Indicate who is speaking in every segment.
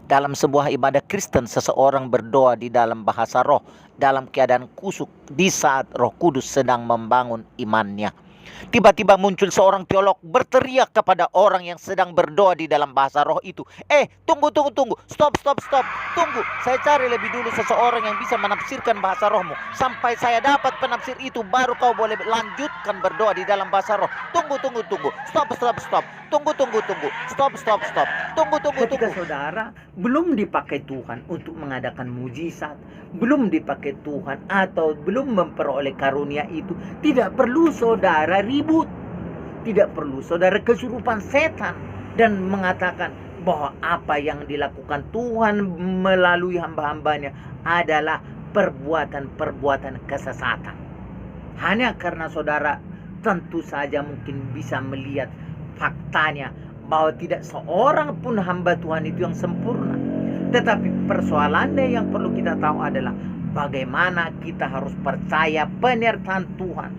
Speaker 1: Dalam sebuah ibadah Kristen, seseorang berdoa di dalam bahasa roh dalam keadaan kusuk di saat Roh Kudus sedang membangun imannya. Tiba-tiba muncul seorang teolog berteriak kepada orang yang sedang berdoa di dalam bahasa roh itu. Tunggu. Stop. Tunggu. Saya cari lebih dulu seseorang yang bisa menafsirkan bahasa rohmu. Sampai saya dapat penafsir itu, baru kau boleh lanjutkan berdoa di dalam bahasa roh. Tunggu. Stop. Tunggu. Stop. Tunggu.
Speaker 2: Ketika saudara belum dipakai Tuhan untuk mengadakan mujizat, belum dipakai Tuhan atau belum memperoleh karunia itu, tidak perlu saudara ribut. Tidak perlu saudara kesurupan setan dan mengatakan bahwa apa yang dilakukan Tuhan melalui hamba-hambanya adalah perbuatan-perbuatan kesesatan. Hanya karena saudara tentu saja mungkin bisa melihat faktanya bahwa tidak seorang pun hamba Tuhan itu yang sempurna. Tetapi persoalannya yang perlu kita tahu adalah bagaimana kita harus percaya penyertaan Tuhan.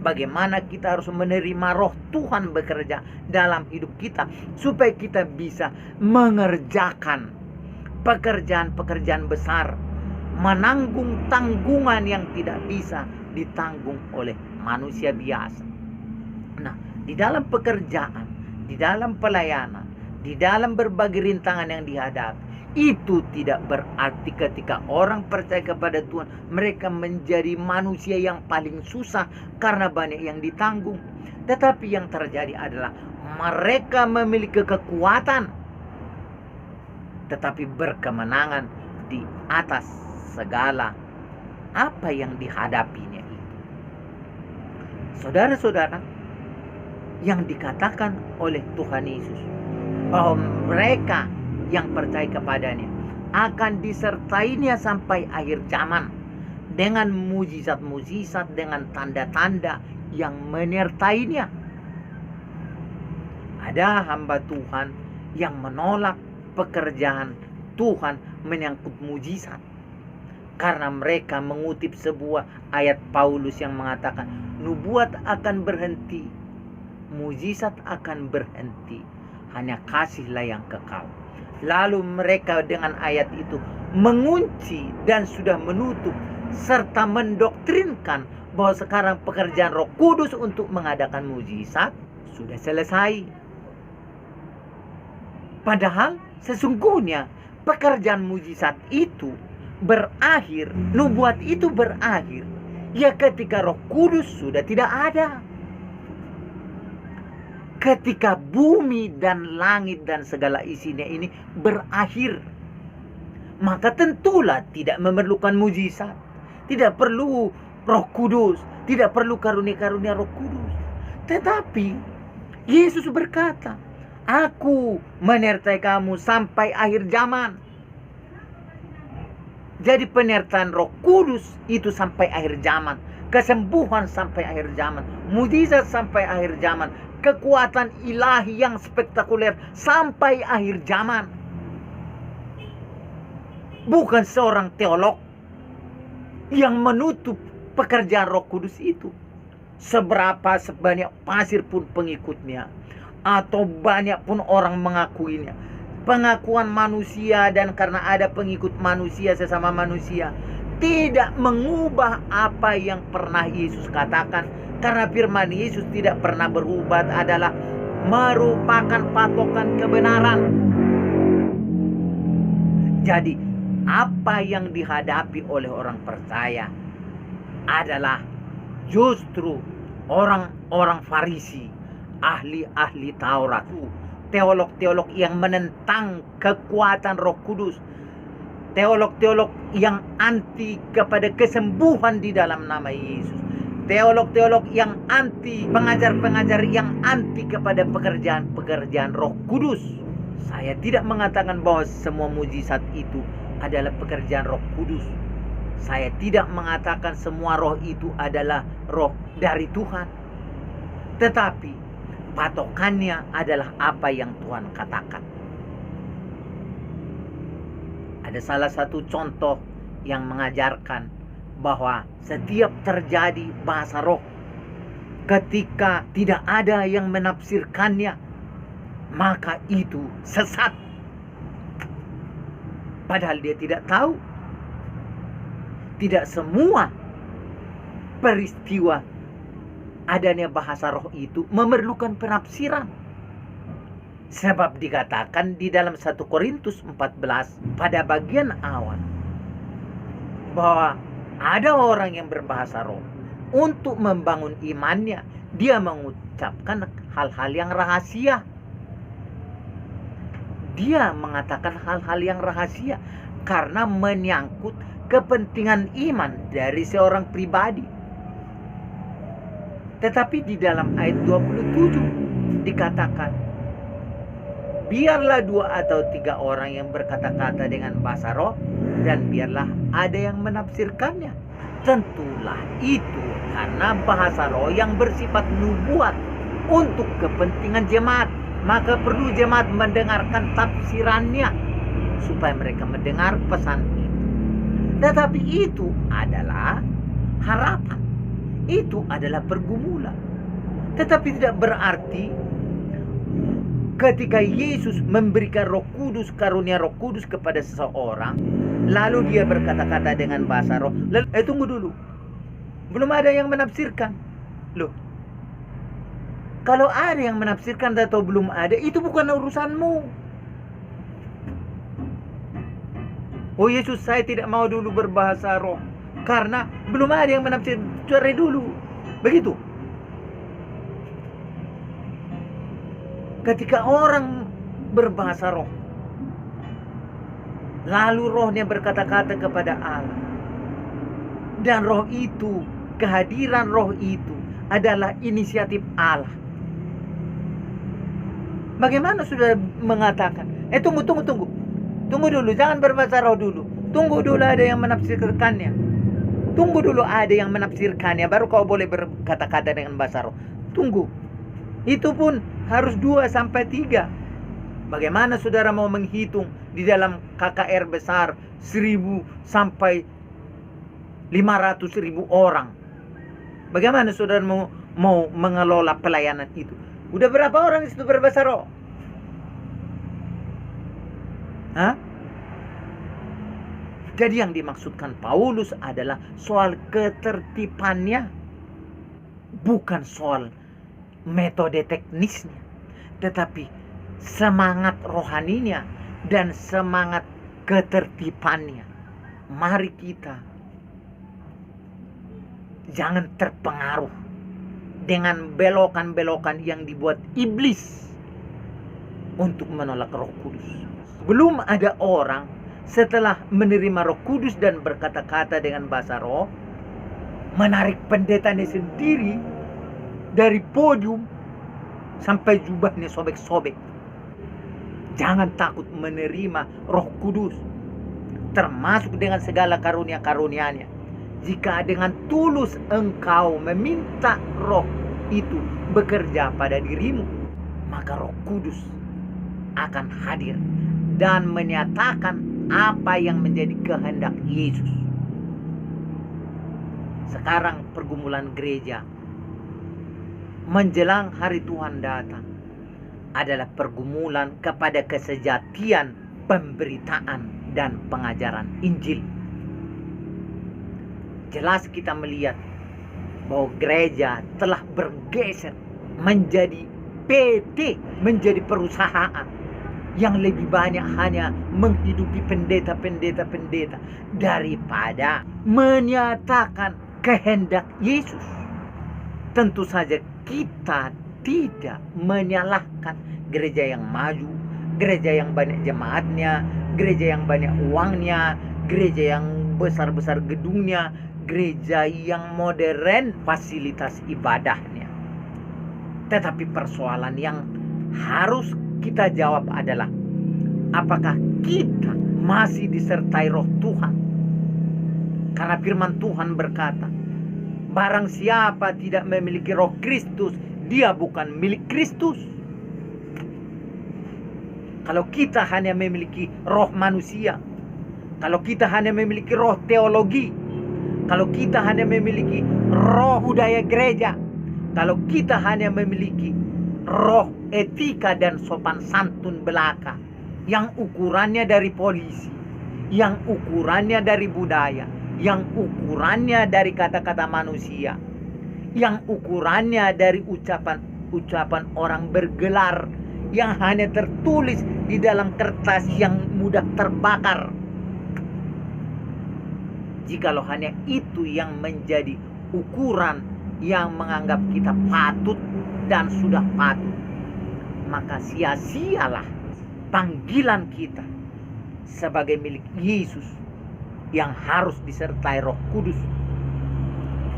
Speaker 2: Bagaimana kita harus menerima roh Tuhan bekerja dalam hidup kita, supaya kita bisa mengerjakan pekerjaan-pekerjaan besar, menanggung tanggungan yang tidak bisa ditanggung oleh manusia biasa. Nah, di dalam pekerjaan, di dalam pelayanan, di dalam berbagai rintangan yang dihadapi, itu tidak berarti ketika orang percaya kepada Tuhan mereka menjadi manusia yang paling susah karena banyak yang ditanggung. Tetapi yang terjadi adalah mereka memiliki kekuatan, tetapi berkemenangan di atas segala apa yang dihadapinya itu. Saudara-saudara, yang dikatakan oleh Tuhan Yesus bahwa mereka yang percaya kepadanya akan disertainya sampai akhir zaman dengan mujizat-mujizat, dengan tanda-tanda yang menyertainya. Ada hamba Tuhan yang menolak pekerjaan Tuhan menyangkut mujizat karena mereka mengutip sebuah ayat Paulus yang mengatakan nubuat akan berhenti, mujizat akan berhenti, hanya kasihlah yang kekal. Lalu mereka dengan ayat itu mengunci dan sudah menutup serta mendoktrinkan bahwa sekarang pekerjaan Roh Kudus untuk mengadakan mujizat sudah selesai. Padahal sesungguhnya pekerjaan mujizat itu berakhir, nubuat itu berakhir ya ketika Roh Kudus sudah tidak ada. Ketika bumi dan langit dan segala isinya ini berakhir, maka tentulah tidak memerlukan mujizat, tidak perlu Roh Kudus, tidak perlu karunia-karunia Roh Kudus. Tetapi Yesus berkata, aku menyertai kamu sampai akhir zaman. Jadi penyertaan Roh Kudus itu sampai akhir zaman, kesembuhan sampai akhir zaman, mujizat sampai akhir zaman, kekuatan ilahi yang spektakuler sampai akhir zaman. Bukan seorang teolog yang menutup pekerjaan Roh Kudus itu. Seberapa sebanyak pasir pun pengikutnya, atau banyak pun orang mengakuinya, pengakuan manusia dan karena ada pengikut manusia sesama manusia tidak mengubah apa yang pernah Yesus katakan. Karena firman Yesus tidak pernah berubah, adalah merupakan patokan kebenaran. Jadi apa yang dihadapi oleh orang percaya adalah justru orang-orang Farisi, ahli-ahli Taurat, teolog-teolog yang menentang kekuatan Roh Kudus, teolog-teolog yang anti kepada kesembuhan di dalam nama Yesus, teolog-teolog yang anti, pengajar-pengajar yang anti kepada pekerjaan-pekerjaan Roh Kudus. Saya tidak mengatakan bahwa semua mujizat itu adalah pekerjaan Roh Kudus. Saya tidak mengatakan semua roh itu adalah roh dari Tuhan. Tetapi patokannya adalah apa yang Tuhan katakan. Ada salah satu contoh yang mengajarkan bahwa setiap terjadi bahasa roh, ketika tidak ada yang menafsirkannya, maka itu sesat. Padahal dia tidak tahu. Tidak semua peristiwa adanya bahasa roh itu memerlukan penafsiran. Sebab dikatakan di dalam 1 Korintus 14 pada bagian awal bahwa ada orang yang berbahasa roh untuk membangun imannya, dia mengucapkan hal-hal yang rahasia. Dia mengatakan hal-hal yang rahasia karena menyangkut kepentingan iman dari seorang pribadi. Tetapi di dalam ayat 27 dikatakan, biarlah 2 atau 3 orang yang berkata-kata dengan bahasa roh, dan biarlah ada yang menafsirkannya. Tentulah itu karena bahasa roh yang bersifat nubuat untuk kepentingan jemaat. Maka perlu jemaat mendengarkan tafsirannya supaya mereka mendengar pesan itu. Tetapi itu adalah harapan. Itu adalah pergumulan. Tetapi tidak berarti ketika Yesus memberikan Roh Kudus, karunia Roh Kudus kepada seseorang, lalu dia berkata-kata dengan bahasa roh. Lalu, tunggu dulu. Belum ada yang menafsirkan. Loh. Kalau ada yang menafsirkan atau belum ada, itu bukan urusanmu. Oh Yesus, saya tidak mau dulu berbahasa roh karena belum ada yang menafsir. Cari dulu. Begitu. Ketika orang berbahasa roh, lalu rohnya berkata-kata kepada Allah, dan roh itu, kehadiran roh itu adalah inisiatif Allah. Bagaimana sudah mengatakan? Tunggu dulu, jangan berbahasa roh dulu. Tunggu dulu ada yang menafsirkannya. Tunggu dulu ada yang menafsirkannya, baru kau boleh berkata-kata dengan bahasa roh. Tunggu. Itu pun harus 2 sampai 3. Bagaimana saudara mau menghitung di dalam KKR besar 1.000 sampai 500.000 orang? Bagaimana saudara mau mengelola pelayanan itu? Udah berapa orang itu berbahasa roh? Hah? Jadi yang dimaksudkan Paulus adalah soal ketertibannya, bukan soal metode teknisnya, tetapi semangat rohaninya dan semangat ketertibannya. Mari kita jangan terpengaruh dengan belokan-belokan yang dibuat iblis untuk menolak Roh Kudus. Belum ada orang setelah menerima Roh Kudus dan berkata-kata dengan bahasa roh, menarik pendetanya sendiri dari podium sampai jubahnya sobek-sobek. Jangan takut menerima Roh Kudus, termasuk dengan segala karunia-karunia-Nya. Jika dengan tulus engkau meminta roh itu bekerja pada dirimu, maka Roh Kudus akan hadir dan menyatakan apa yang menjadi kehendak Yesus. Sekarang pergumulan gereja menjelang hari Tuhan datang adalah pergumulan kepada kesejatian pemberitaan dan pengajaran Injil. Jelas kita melihat bahwa gereja telah bergeser menjadi PT, menjadi perusahaan yang lebih banyak hanya menghidupi pendeta-pendeta daripada menyatakan kehendak Yesus. Tentu saja kita tidak menyalahkan gereja yang maju, gereja yang banyak jemaatnya, gereja yang banyak uangnya, gereja yang besar-besar gedungnya, gereja yang modern fasilitas ibadahnya. Tetapi persoalan yang harus kita jawab adalah, apakah kita masih disertai roh Tuhan? Karena firman Tuhan berkata, barang siapa tidak memiliki roh Kristus, dia bukan milik Kristus. Kalau kita hanya memiliki roh manusia, kalau kita hanya memiliki roh teologi, kalau kita hanya memiliki roh budaya gereja, kalau kita hanya memiliki roh etika dan sopan santun belaka yang ukurannya dari polisi, yang ukurannya dari budaya, yang ukurannya dari kata-kata manusia, yang ukurannya dari ucapan orang bergelar, yang hanya tertulis di dalam kertas yang mudah terbakar. Jikalau hanya itu yang menjadi ukuran yang menganggap kita patut dan sudah patut, maka sia-sialah panggilan kita sebagai milik Yesus yang harus disertai Roh Kudus.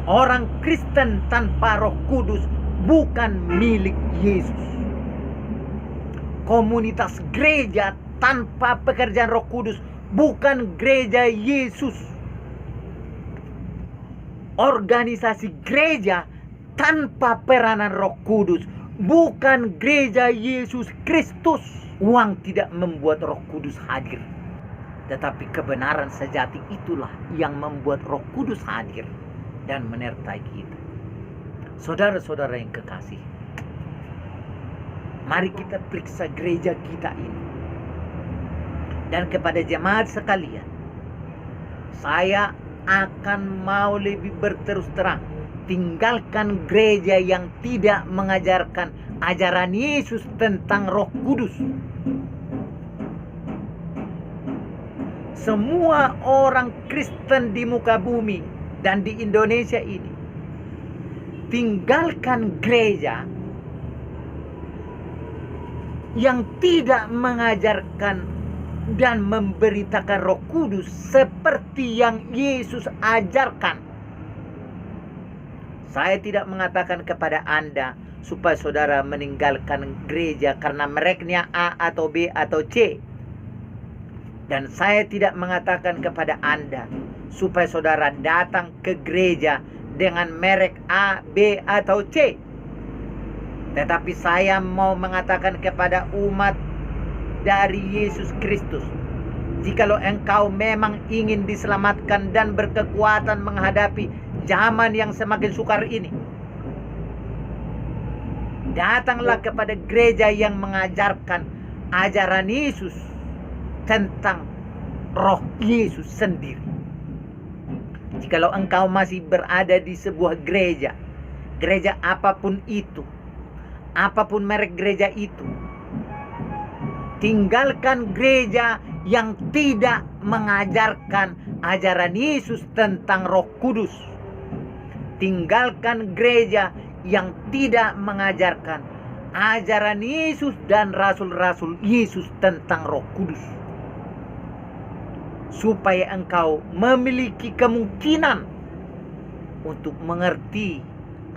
Speaker 2: Orang Kristen tanpa Roh Kudus bukan milik Yesus. Komunitas gereja tanpa pekerjaan Roh Kudus bukan gereja Yesus. Organisasi gereja tanpa peranan Roh Kudus bukan gereja Yesus Kristus. Uang tidak membuat Roh Kudus hadir, tetapi kebenaran sejati itulah yang membuat Roh Kudus hadir dan menyertai kita. Saudara-saudara yang kekasih, mari kita periksa gereja kita ini. Dan kepada jemaat sekalian, saya akan mau lebih berterus terang, tinggalkan gereja yang tidak mengajarkan ajaran Yesus tentang Roh Kudus. Semua orang Kristen di muka bumi dan di Indonesia ini, tinggalkan gereja yang tidak mengajarkan dan memberitakan Roh Kudus seperti yang Yesus ajarkan. Saya tidak mengatakan kepada Anda supaya saudara meninggalkan gereja karena mereknya A atau B atau C. Dan saya tidak mengatakan kepada Anda supaya saudara datang ke gereja dengan merek A, B atau C. Tetapi saya mau mengatakan kepada umat dari Yesus Kristus, jikalau engkau memang ingin diselamatkan dan berkekuatan menghadapi zaman yang semakin sukar ini, datanglah kepada gereja yang mengajarkan ajaran Yesus tentang Roh Yesus sendiri. Jikalau engkau masih berada di sebuah gereja apapun itu, apapun merek gereja itu, tinggalkan gereja yang tidak mengajarkan ajaran Yesus tentang Roh Kudus. Tinggalkan gereja yang tidak mengajarkan ajaran Yesus dan rasul-rasul Yesus tentang Roh Kudus. Supaya engkau memiliki kemungkinan untuk mengerti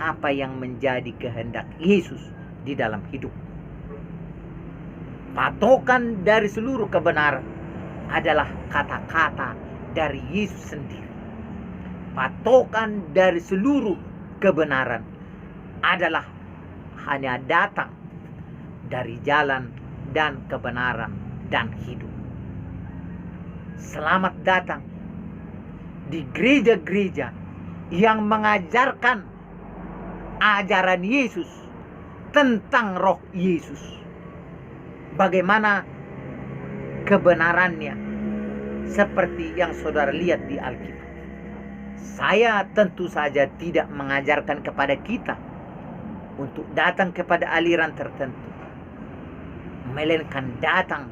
Speaker 2: apa yang menjadi kehendak Yesus di dalam hidup. Patokan dari seluruh kebenaran adalah kata-kata dari Yesus sendiri. Patokan dari seluruh kebenaran adalah hanya datang dari jalan dan kebenaran dan hidup. Selamat datang di gereja-gereja yang mengajarkan ajaran Yesus tentang Roh Yesus. Bagaimana kebenarannya seperti yang saudara lihat di Alkitab. Saya tentu saja tidak mengajarkan kepada kita untuk datang kepada aliran tertentu, melainkan datang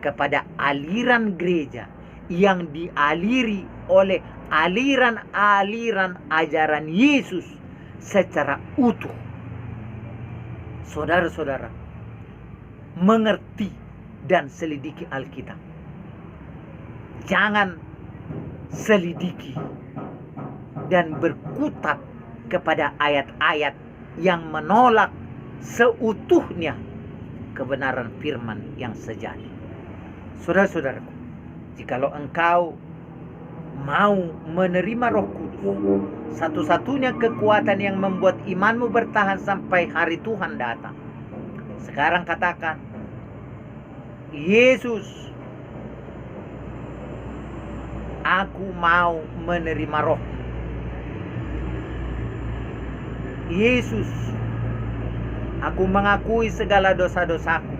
Speaker 2: kepada aliran gereja yang dialiri oleh aliran-aliran ajaran Yesus secara utuh. Saudara-saudara, mengerti dan selidiki Alkitab. Jangan selidiki dan berkutat kepada ayat-ayat yang menolak seutuhnya kebenaran firman yang sejati. Saudara-saudaraku, jikalau engkau mau menerima Roh Kudus, satu-satunya kekuatan yang membuat imanmu bertahan sampai hari Tuhan datang, sekarang katakan, Yesus, aku mau menerima Roh. Yesus, aku mengakui segala dosa-dosaku,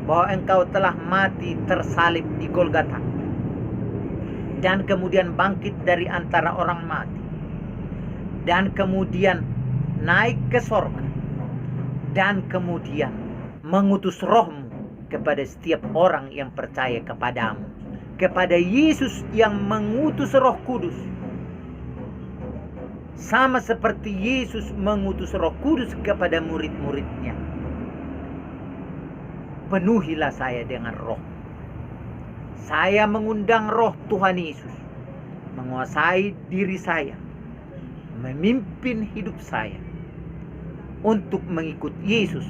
Speaker 2: bahwa engkau telah mati tersalib di Golgota, dan kemudian bangkit dari antara orang mati, dan kemudian naik ke sorga, dan kemudian mengutus rohmu kepada setiap orang yang percaya kepadamu, kepada Yesus yang mengutus Roh Kudus. Sama seperti Yesus mengutus Roh Kudus kepada murid-muridnya. Penuhilah saya dengan roh. Saya mengundang roh Tuhan Yesus menguasai diri saya, memimpin hidup saya untuk mengikut Yesus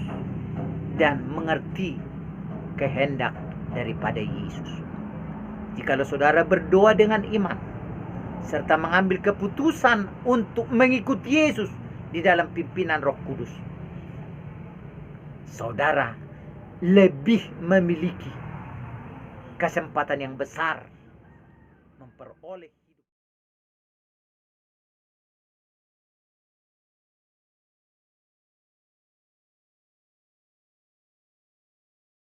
Speaker 2: dan mengerti kehendak daripada Yesus. Jikalau saudara berdoa dengan iman serta mengambil keputusan untuk mengikut Yesus di dalam pimpinan Roh Kudus, saudara lebih memiliki kesempatan yang besar memperoleh